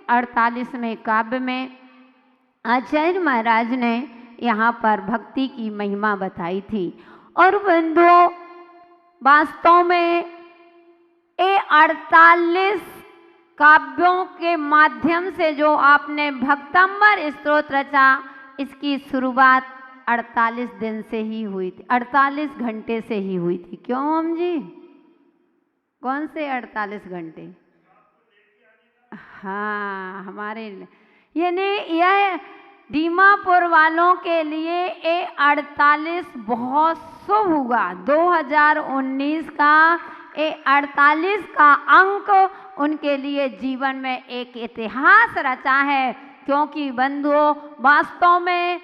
48वें काव्य में आचार्य महाराज ने यहाँ पर भक्ति की महिमा बताई थी। और बंधुओं, वास्तव में ये 48 काव्यों के माध्यम से जो आपने भक्तंबर स्तोत्र रचा, इसकी शुरुआत 48 दिन से ही हुई थी, 48 घंटे से ही हुई थी। क्यों हम जी? कौन से 48 घंटे? हाँ, हमारे यानी यह दीमापुर वालों के लिए ये 48 बहुत शुभ हुआ। 2019 का ये 48 का अंक उनके लिए जीवन में एक इतिहास रचा है। क्योंकि बंधुओं, वास्तव में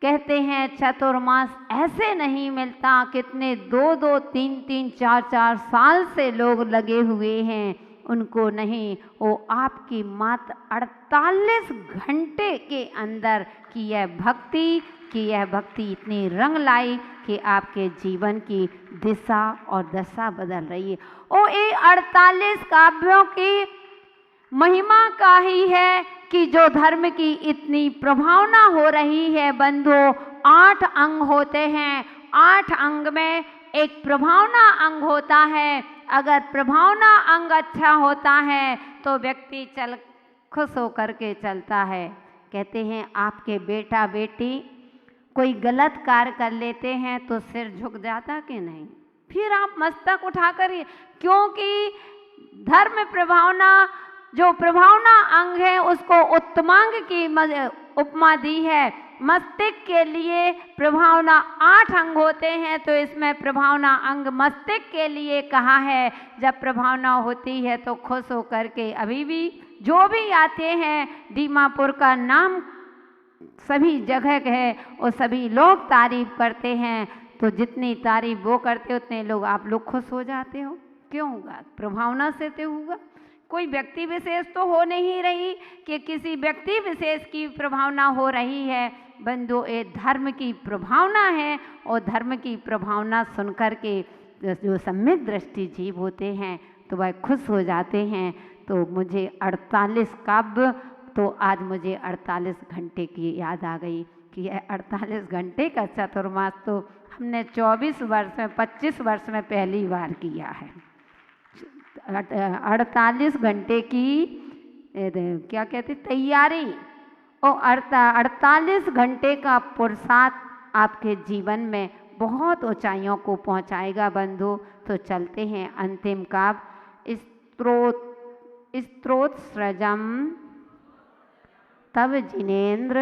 कहते हैं चतुर्मास ऐसे नहीं मिलता। कितने 2-2, 3-3, 4-4 साल से लोग लगे हुए हैं, उनको नहीं, वो आपकी मात्र 48 घंटे के अंदर की यह भक्ति इतनी रंग लाई कि आपके जीवन की दिशा और दशा बदल रही है। और ये 48 काव्यों की महिमा का ही है कि जो धर्म की इतनी प्रभावना हो रही है। बंधुओं, 8 अंग होते हैं, 8 अंग में एक प्रभावना अंग होता है। अगर प्रभावना अंग अच्छा होता है तो व्यक्ति खुश होकर के चलता है। कहते हैं आपके बेटा बेटी कोई गलत कार्य कर लेते हैं तो सिर झुक जाता कि नहीं? फिर आप मस्तक उठाकर, क्योंकि धर्म प्रभावना, जो प्रभावना अंग है उसको उत्तमांग की उपमा दी है। मस्तिष्क के लिए प्रभावना 8 अंग होते हैं, तो इसमें प्रभावना अंग मस्तिष्क के लिए कहा है। जब प्रभावना होती है तो खुश होकर के अभी भी जो भी आते हैं, दीमापुर का नाम सभी जगह है और सभी लोग तारीफ करते हैं। तो जितनी तारीफ वो करते उतने लोग आप लोग खुश हो जाते हो। क्यों होगा? प्रभावना से तो होगा। कोई व्यक्ति विशेष तो हो नहीं रही कि किसी व्यक्ति विशेष की प्रभावना हो रही है। बंधु, ये धर्म की प्रभावना है और धर्म की प्रभावना सुनकर के जो सम्यक दृष्टि जीव होते हैं तो वह खुश हो जाते हैं। तो मुझे 48 काव्य, तो आज मुझे 48 घंटे की याद आ गई कि यह 48 घंटे का चतुर्मास तो हमने 24 वर्ष में, 25 वर्ष में पहली बार किया है। 48 घंटे की क्या कहते तैयारी और 48 घंटे का पुरुषार्थ आपके जीवन में बहुत ऊंचाइयों को पहुंचाएगा। बंधु, तो चलते हैं अंतिम काव्य स्तोत्र सृजम तव जिनेन्द्र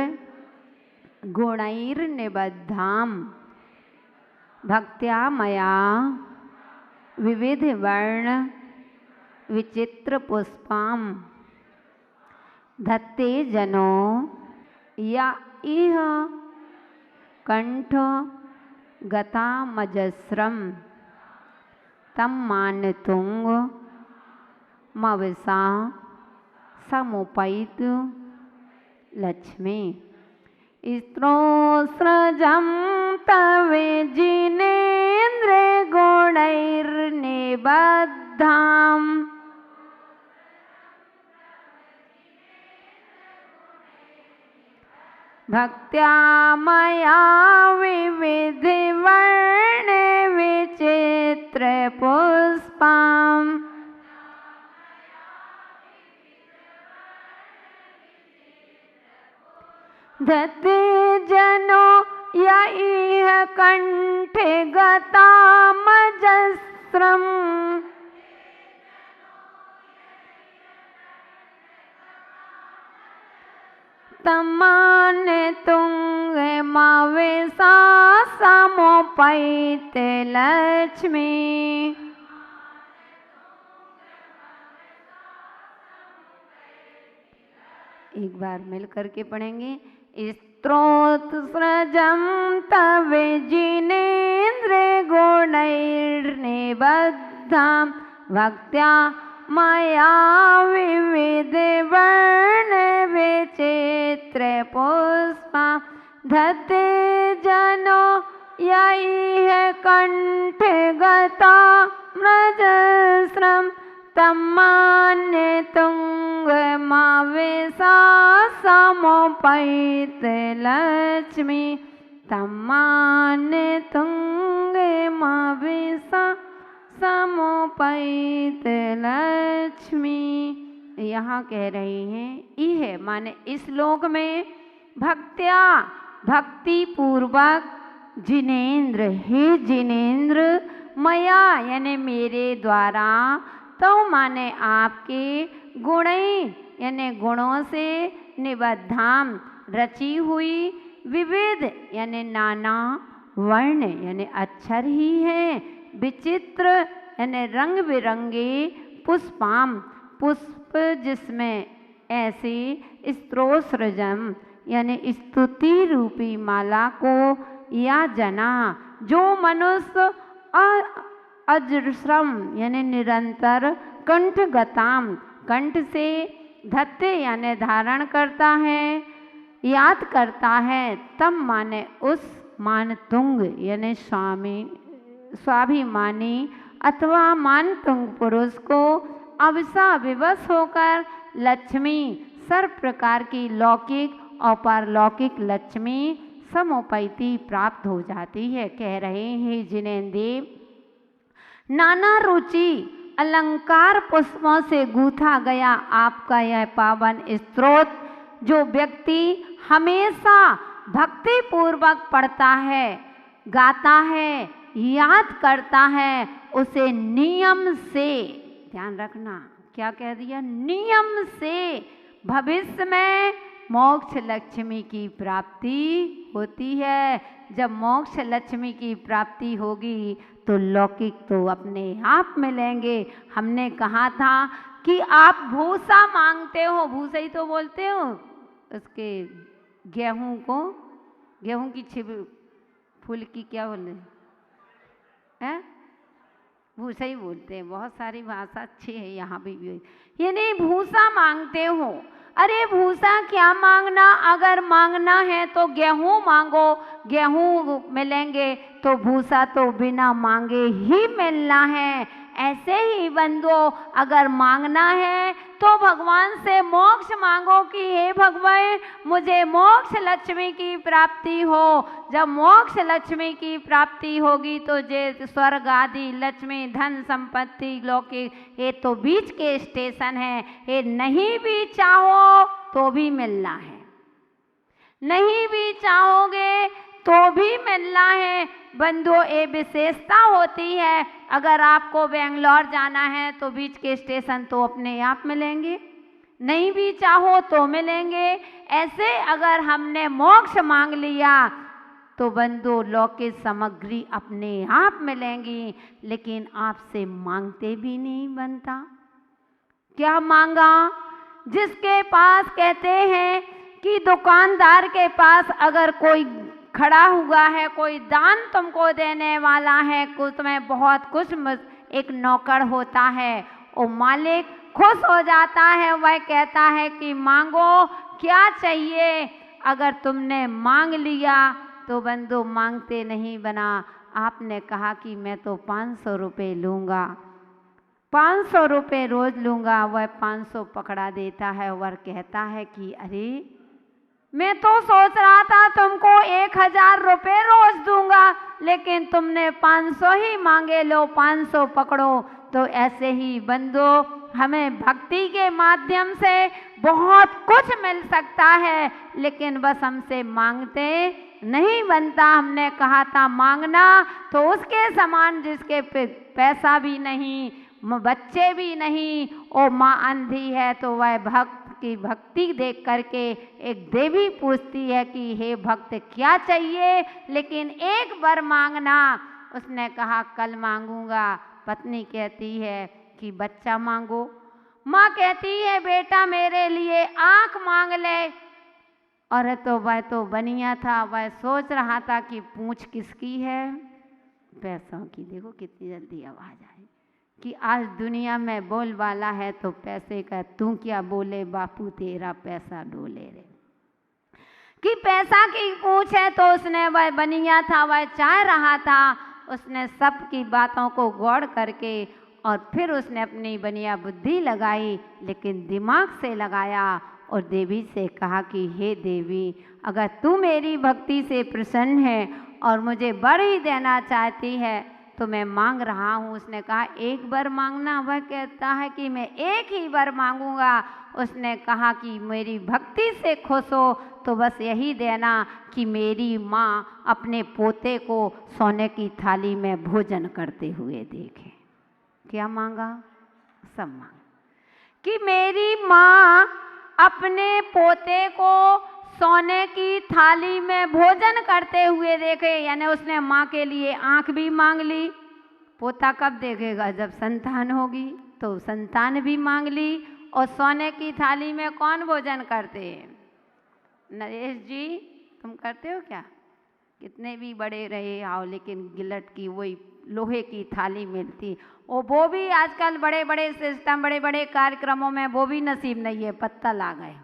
गुणैर्निबद्धाम भक्त्या मया विविध वर्ण विचित्र पुष्पाम धत्ते जनो या इह कंठ गता मजस्रम तम मानतुंग मवसा समुपैत लक्ष्मी स्त्रोस्रजं तव जिनेन्द्र गुणैर्निबद्धाम् भक्त्या मया विविध वर्ण विचित्र पुष्पाम् धत्ते जनो यइह कंठे गता मजस्रम तमान तुंग मवेसा समुपैत लक्ष्मी। एक बार मिल करके पढ़ेंगे। स्तोत्र सृजं तव जिनेन्द्र गुणैर्निबद्धां भक्त्या मया विविध वर्ण विचित्र पुष्पा धत्ते जनो यइह कंठ गता मजस्रम तम्मान्य तुंग मावेसा समुपैत लक्ष्मी तमान तुंगे मावेसा समुपैत लक्ष्मी। यहाँ कह रहे हैं यह माने इस श्लोक में भक्त्या भक्ति पूर्वक जिनेन्द्र, हे जिनेन्द्र, मया यानी मेरे द्वारा, तो माने आपके गुणै यानी गुणों से निबद्धाम रची हुई, विविध यानी नाना, वर्ण यानी अक्षर ही है, विचित्र यानी रंग बिरंगे, पुष्पाम पुष्प जिसमें ऐसे स्त्रोसृजम यानी स्तुति रूपी माला को, या जना जो मनुष्य अजस्रम यानी निरंतर, कंठगताम कंठ से, धत्ते यानी धारण करता है, याद करता है, तम माने उस, मान तुंग यानी स्वामी स्वाभिमानी अथवा मान तुंग पुरुष को अवसा विवश होकर लक्ष्मी सर्व प्रकार की लौकिक और पारलौकिक लक्ष्मी समुपैति प्राप्त हो जाती है। कह रहे हैं जिनेन्द्र, नाना रुचि अलंकार पुष्पों से गूथा गया आपका यह पावन स्तोत्र जो व्यक्ति हमेशा भक्ति पूर्वक पढ़ता है, गाता है, याद करता है, उसे नियम से, ध्यान रखना क्या कह दिया, नियम से भविष्य में मोक्ष लक्ष्मी की प्राप्ति होती है। जब मोक्ष लक्ष्मी की प्राप्ति होगी तो लौकिक तो अपने आप मिलेंगे। हमने कहा था कि आप भूसा मांगते हो, भूसा ही तो बोलते हो उसके गेहूं को, गेहूं की छिप फूल की क्या बोले हैं, भूसा ही बोलते हैं। बहुत सारी भाषा अच्छी है यहाँ भी यानी भूसा मांगते हो। अरे भूसा क्या मांगना, अगर मांगना है तो गेहूं मांगो, गेहूं मिलेंगे, तो भूसा तो बिना मांगे ही मिलना है। ऐसे ही बंदो अगर मांगना है तो भगवान से मोक्ष मांगो कि हे भगवान मुझे मोक्ष लक्ष्मी की प्राप्ति हो। जब मोक्ष लक्ष्मी की प्राप्ति होगी तो जे स्वर्ग आदि लक्ष्मी धन संपत्ति लौकिक ये तो बीच के स्टेशन है, ये नहीं भी चाहो तो भी मिलना है, नहीं भी चाहोगे तो भी मिलना है। बंधुओं ये विशेषता होती है, अगर आपको बेंगलोर जाना है तो बीच के स्टेशन तो अपने आप मिलेंगे, नहीं भी चाहो तो मिलेंगे। ऐसे अगर हमने मोक्ष मांग लिया तो बंधुओं लौकिक सामग्री अपने आप मिलेंगी, लेकिन आपसे मांगते भी नहीं बनता। क्या मांगा, जिसके पास कहते हैं कि दुकानदार के पास अगर कोई खड़ा हुआ है, कोई दान तुमको देने वाला है, कुछ में बहुत कुछ एक नौकर होता है, वो मालिक खुश हो जाता है, वह कहता है कि मांगो क्या चाहिए। अगर तुमने मांग लिया तो बंधु मांगते नहीं बना। आपने कहा कि मैं तो 500 रुपये लूँगा, 500 रुपये रोज़ लूँगा, वह 500 पकड़ा देता है। वह कहता है कि अरे मैं तो सोच रहा था तुमको 1000 रुपये रोज दूंगा, लेकिन तुमने 500 ही मांगे, लो 500 पकड़ो। तो ऐसे ही बंधो हमें भक्ति के माध्यम से बहुत कुछ मिल सकता है, लेकिन बस हमसे मांगते नहीं बनता। हमने कहा था मांगना तो उसके समान जिसके पैसा भी नहीं, बच्चे भी नहीं, और माँ अंधी है तो वह भक्त की भक्ति देख करके एक देवी पूछती है कि हे भक्त क्या चाहिए, लेकिन एक बार मांगना। उसने कहा कल मांगूंगा। पत्नी कहती है कि बच्चा मांगो। माँ कहती है बेटा मेरे लिए आँख मांग ले। और तो वह तो बनिया था, वह सोच रहा था कि पूंछ किसकी है, पैसों की। देखो कितनी जल्दी आवाज आई कि आज दुनिया में बोल वाला है तो पैसे का, तू क्या बोले बापू तेरा पैसा डोले रे। कि पैसा की पूछ है तो उसने, वह बनिया था, वह चाह रहा था, उसने सबकी बातों को गौर करके और फिर उसने अपनी बनिया बुद्धि लगाई, लेकिन दिमाग से लगाया और देवी से कहा कि हे देवी, अगर तू मेरी भक्ति से प्रसन्न है और मुझे वर ही देना चाहती है तो मैं मांग रहा हूँ। उसने कहा एक वर मांगना। वह कहता है कि मैं एक ही वर मांगूंगा। उसने कहा कि मेरी भक्ति से खुश हो तो बस यही देना कि मेरी माँ अपने पोते को सोने की थाली में भोजन करते हुए देखे। क्या मांगा? सब मांगा कि मेरी माँ अपने पोते को सोने की थाली में भोजन करते हुए देखे। यानी उसने माँ के लिए आँख भी मांग ली। पोता कब देखेगा? जब संतान होगी। तो संतान भी मांग ली। और सोने की थाली में कौन भोजन करते हैं? नरेश जी, तुम करते हो क्या? कितने भी बड़े रहे आओ, लेकिन गिलट की वही लोहे की थाली मिलती। और वो भी आजकल बड़े बड़े सिस्टम, बड़े बड़े कार्यक्रमों में वो भी नसीब नहीं है, पत्ता ला गए।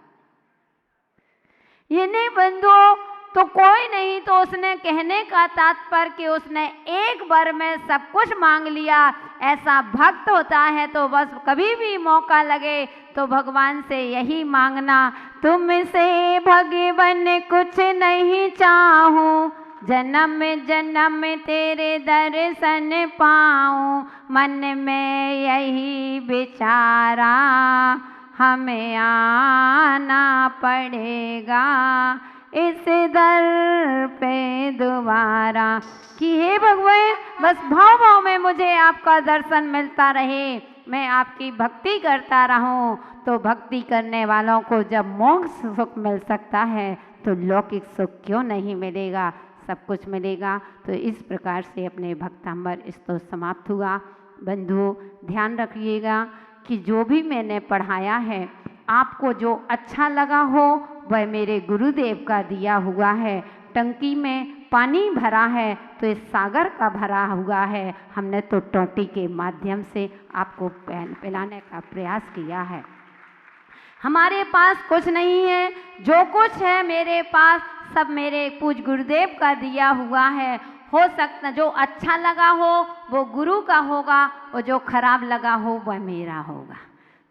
ये नहीं बंधुओं, तो कोई नहीं। तो उसने कहने का तात्पर्य कि उसने एक बार में सब कुछ मांग लिया। ऐसा भक्त होता है तो बस कभी भी मौका लगे तो भगवान से यही मांगना, तुमसे भगवान कुछ नहीं चाहूं, जन्म जन्म तेरे दर्शन पाऊं, मन में यही विचारा हमें आना पड़ेगा इस दर पे दोबारा। कि हे भगवान, बस भाव भाव में मुझे आपका दर्शन मिलता रहे, मैं आपकी भक्ति करता रहूं। तो भक्ति करने वालों को जब मोक्ष सुख मिल सकता है तो लौकिक सुख क्यों नहीं मिलेगा? सब कुछ मिलेगा। तो इस प्रकार से अपने भक्तांबर स्तोत्र समाप्त हुआ। बंधुओं, ध्यान रखिएगा कि जो भी मैंने पढ़ाया है आपको जो अच्छा लगा हो वह मेरे गुरुदेव का दिया हुआ है। टंकी में पानी भरा है तो इस सागर का भरा हुआ है। हमने तो टोटी के माध्यम से आपको पिलाने का प्रयास किया है। हमारे पास कुछ नहीं है, जो कुछ है मेरे पास सब मेरे पूज्य गुरुदेव का दिया हुआ है। हो सकता जो अच्छा लगा हो वो गुरु का होगा और जो खराब लगा हो वह मेरा होगा।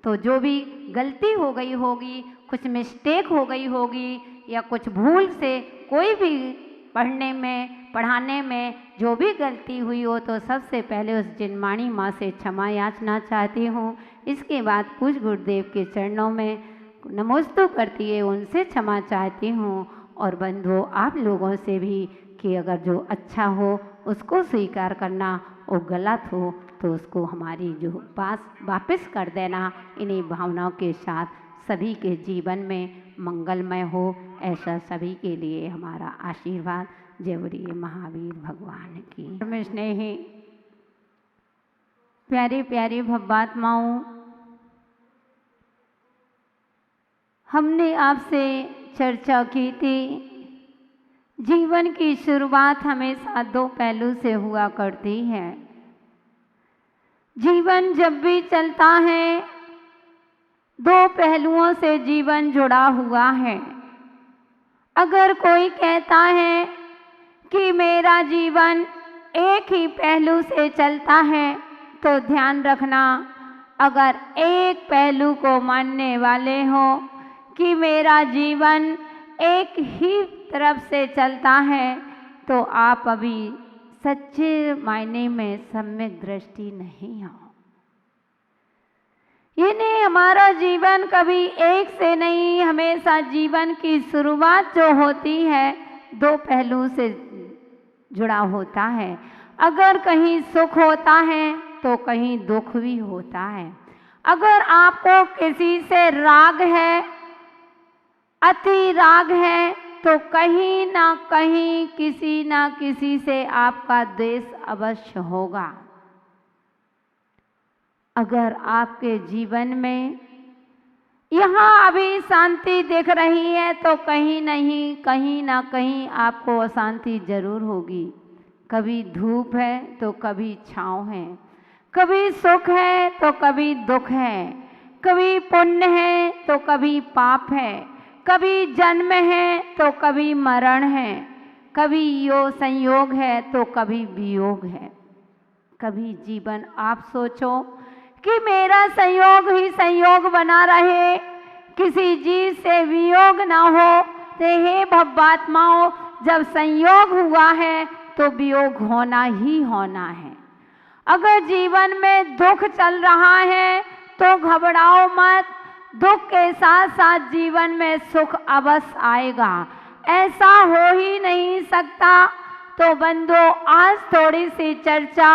तो जो भी गलती हो गई होगी, कुछ मिस्टेक हो गई होगी या कुछ भूल से कोई भी पढ़ने में पढ़ाने में जो भी गलती हुई हो तो सबसे पहले उस जिनमाणी माँ से क्षमा याचना चाहती हूँ। इसके बाद पूज्य गुरुदेव के चरणों में नमोस्तु करती है, उनसे क्षमा चाहती हूँ। और बंधुओं, आप लोगों से भी कि अगर जो अच्छा हो उसको स्वीकार करना और गलत हो तो उसको हमारी जो पास वापस कर देना। इन्हीं भावनाओं के साथ सभी के जीवन में मंगलमय हो, ऐसा सभी के लिए हमारा आशीर्वाद। जय बोलिए महावीर भगवान की। में स्नेही प्यारी प्यारी भव्यात्माओं, हमने आपसे चर्चा की थी जीवन की शुरुआत हमेशा दो पहलू से हुआ करती है। जीवन जब भी चलता है दो पहलुओं से जीवन जुड़ा हुआ है। अगर कोई कहता है कि मेरा जीवन एक ही पहलू से चलता है तो ध्यान रखना, अगर एक पहलू को मानने वाले हो कि मेरा जीवन एक ही तरफ से चलता है तो आप अभी सच्चे मायने में सम्यक दृष्टि नहीं हो। ये नहीं, हमारा जीवन कभी एक से नहीं, हमेशा जीवन की शुरुआत जो होती है दो पहलू से जुड़ा होता है। अगर कहीं सुख होता है तो कहीं दुख भी होता है। अगर आपको किसी से राग है, अति राग है, तो कहीं ना कहीं किसी ना किसी से आपका द्वेष अवश्य होगा। अगर आपके जीवन में यहाँ अभी शांति दिख रही है तो कहीं नहीं, कहीं ना कहीं आपको अशांति जरूर होगी। कभी धूप है तो कभी छाँव है, कभी सुख है तो कभी दुख है, कभी पुण्य है तो कभी पाप है, कभी जन्म है तो कभी मरण है, कभी संयोग है तो कभी वियोग है। कभी जीवन आप सोचो कि मेरा संयोग ही संयोग बना रहे, किसी जीव से वियोग न हो। तो हे भव्यात्माओं, जब संयोग हुआ है तो वियोग होना ही होना है। अगर जीवन में दुख चल रहा है तो घबराओ मत, दुख के साथ साथ जीवन में सुख अवश्य आएगा, ऐसा हो ही नहीं सकता। तो बंधुओं, आज थोड़ी सी चर्चा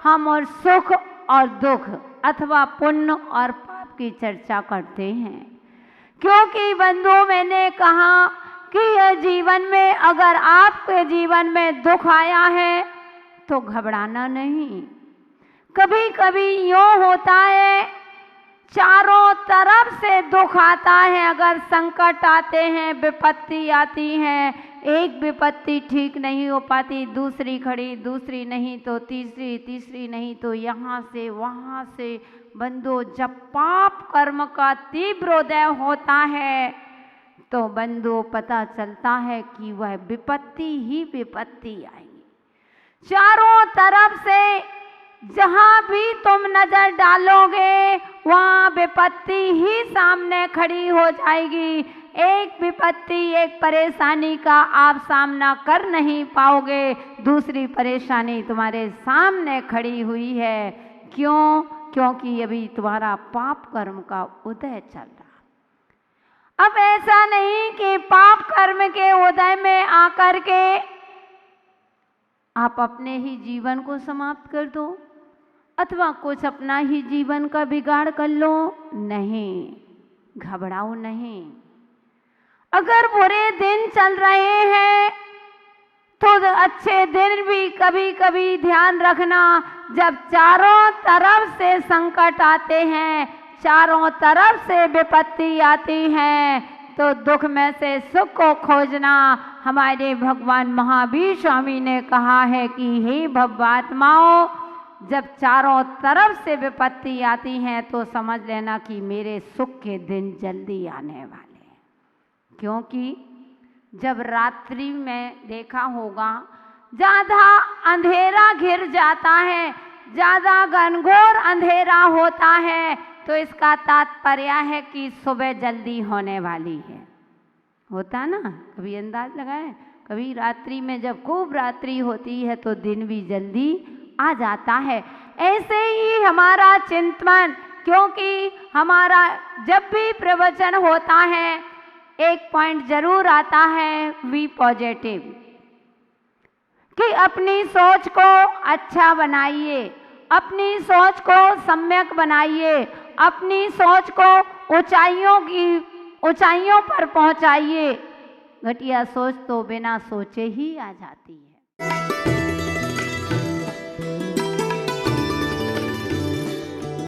हम और सुख और दुख अथवा पुण्य और पाप की चर्चा करते हैं, क्योंकि बंधुओं मैंने कहा कि यह जीवन में अगर आपके जीवन में दुख आया है तो घबराना नहीं। कभी कभी यूँ होता है, चारों तरफ से दुख आता है, अगर संकट आते हैं, विपत्ति आती है, एक विपत्ति ठीक नहीं हो पाती, दूसरी खड़ी, दूसरी नहीं तो तीसरी, तीसरी नहीं तो यहाँ से वहाँ से। बंधु, जब पाप कर्म का तीव्र उदय होता है तो बंधु पता चलता है कि वह विपत्ति ही विपत्ति आएगी। चारों तरफ से जहाँ भी तुम नजर डालोगे वहाँ विपत्ति ही सामने खड़ी हो जाएगी। एक विपत्ति, एक परेशानी का आप सामना कर नहीं पाओगे, दूसरी परेशानी तुम्हारे सामने खड़ी हुई है। क्यों? क्योंकि अभी तुम्हारा पाप कर्म का उदय चल रहा। अब ऐसा नहीं कि पाप कर्म के उदय में आकर के आप अपने ही जीवन को समाप्त कर दो अथवा कुछ अपना ही जीवन का बिगाड़ कर लो। नहीं, घबराओ नहीं। अगर बुरे दिन चल रहे हैं तो अच्छे दिन भी कभी कभी ध्यान रखना, जब चारों तरफ से संकट आते हैं, चारों तरफ से विपत्ति आती है, तो दुख में से सुख को खोजना। हमारे भगवान महावीर स्वामी ने कहा है कि हे भव्यात्माओं, जब चारों तरफ से विपत्ति आती हैं तो समझ लेना कि मेरे सुख के दिन जल्दी आने वाले हैं। क्योंकि जब रात्रि में देखा होगा ज़्यादा अंधेरा घिर जाता है, ज़्यादा घनघोर अंधेरा होता है, तो इसका तात्पर्य है कि सुबह जल्दी होने वाली है। होता ना, कभी अंदाज लगाए, कभी रात्रि में जब खूब रात्रि होती है तो दिन भी जल्दी आ जाता है। ऐसे ही हमारा चिंतन, क्योंकि हमारा जब भी प्रवचन होता है एक पॉइंट जरूर आता है, वी पॉजिटिव, कि अपनी सोच को अच्छा बनाइए, अपनी सोच को सम्यक बनाइए, अपनी सोच को ऊंचाइयों पर पहुंचाइए। घटिया सोच तो बिना सोचे ही आ जाती है।